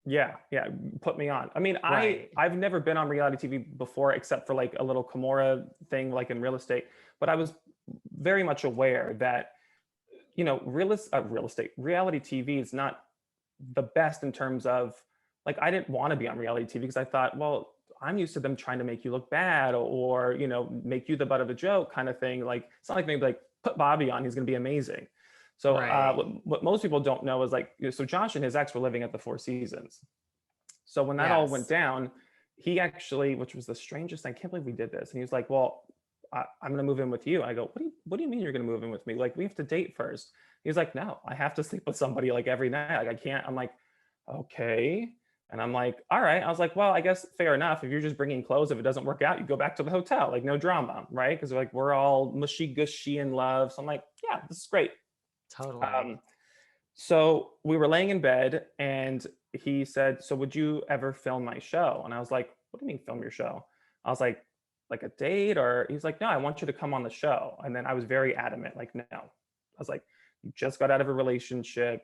Yeah, yeah, put me on. I mean, Right. I've never been on reality TV before, except for like a little Kimura thing, like in real estate. But I was very much aware that real estate, reality TV is not the best in terms of like I didn't want to be on reality TV because I thought, well, I'm used to them trying to make you look bad or make you the butt of a joke kind of thing. Like it's not like maybe like put Bobby on, he's going to be amazing. So Right. what most people don't know is like so Josh and his ex were living at the Four Seasons. So when that all went Yes. down, he actually, which was the strangest, I can't believe we did this. And he was like, well, I'm going to move in with you. I go, what do you mean you're going to move in with me? Like, we have to date first. He's like, no, I have to sleep with somebody like every night. Like, I can't. I'm like, okay. And I'm like, all right. I was like, well, I guess fair enough. If you're just bringing clothes, if it doesn't work out, you go back to the hotel, like no drama, right? Because like we're all mushy gushy in love. So I'm like, yeah, this is great. Totally. Um, so we were laying in bed and he said, so would you ever film my show? And I was like, what do you mean film your show? I was like a date? Or he's like, no, I want you to come on the show. And then I was very adamant, like, no. I was like, you just got out of a relationship.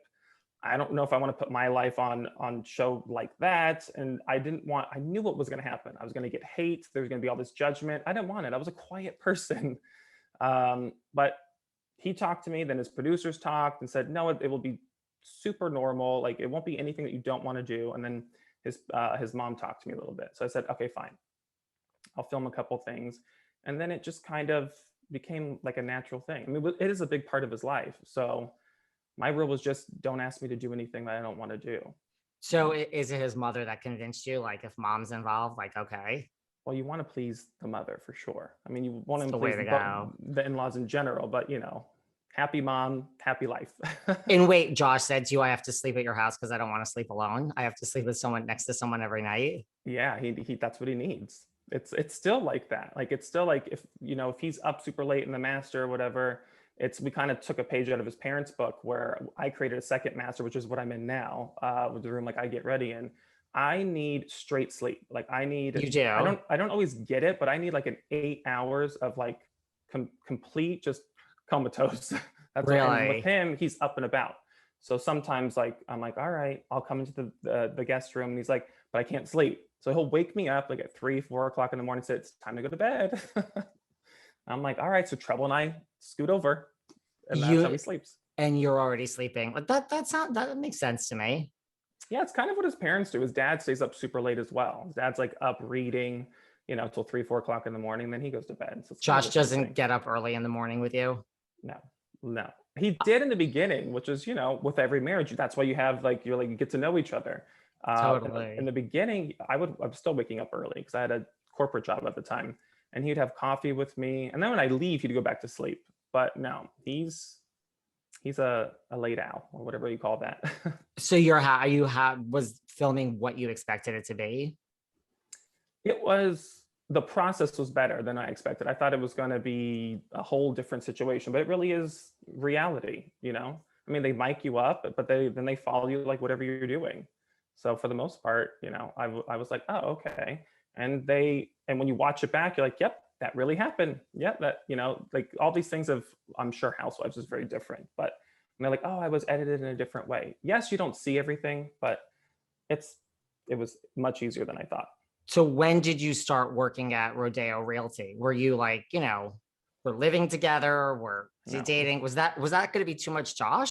I don't know if I want to put my life on show like that. And I knew what was going to happen. I was going to get hate. There was going to be all this judgment. I didn't want it. I was a quiet person. But he talked to me, then his producers talked and said, no, it will be super normal. Like it won't be anything that you don't want to do. And then his mom talked to me a little bit. So I said, okay, fine. I'll film a couple things. And then it just kind of became like a natural thing. I mean, it is a big part of his life. So my rule was just don't ask me to do anything that I don't want to do. So is it his mother that convinced you? Like if mom's involved, like, okay, Well, you want to please the mother for sure. I mean, you want it's to the way please to go. the in-laws in general, but happy mom, happy life. And wait, Josh said to you, I have to sleep at your house because I don't want to sleep alone. I have to sleep with someone next to someone every night. Yeah, he that's what he needs. It's still like that. Like it's still like if he's up super late in the master or whatever, we kind of took a page out of his parents' book where I created a second master, which is what I'm in now, with the room like I get ready in. I need straight sleep. Like You do. I don't always get it, but I need like an 8 hours of like complete just comatose. That's what, and with Really? him, he's up and about. So sometimes like I'm like, all right, I'll come into the guest room, and he's like, but I can't sleep. So he'll wake me up like at 3, 4 o'clock in the morning and say, it's time to go to bed. I'm like, all right. So Treble and I scoot over and that's how You he sleeps. and you're already sleeping. But that makes sense to me. Yeah, it's kind of what his parents do. His dad stays up super late as well. His dad's like up reading, till 3, 4 o'clock in the morning. Then he goes to bed. So it's kind of Josh the same doesn't thing. get up early in the morning with you. No, no. He did in the beginning, which is, with every marriage, that's why you have like, you get to know each other. In the Totally. beginning, I'm still waking up early because I had a corporate job at the time, and he'd have coffee with me. And then when I leave, he'd go back to sleep. But no, he's a late owl or whatever you call that. So was filming what you expected it to be. The process was better than I expected. I thought it was going to be a whole different situation, but it really is reality. I mean, they mic you up, but then they follow you like whatever you're doing. So for the most part, I was like, oh, okay. And when you watch it back, you're like, yep, that really happened. Yeah, that, like all these things I'm sure Housewives is very different, but they're like, oh, I was edited in a different way. Yes, you don't see everything, but it was much easier than I thought. So when did you start working at Rodeo Realty? Were you like, we're living together, we're No, dating? Was that going to be too much, Josh?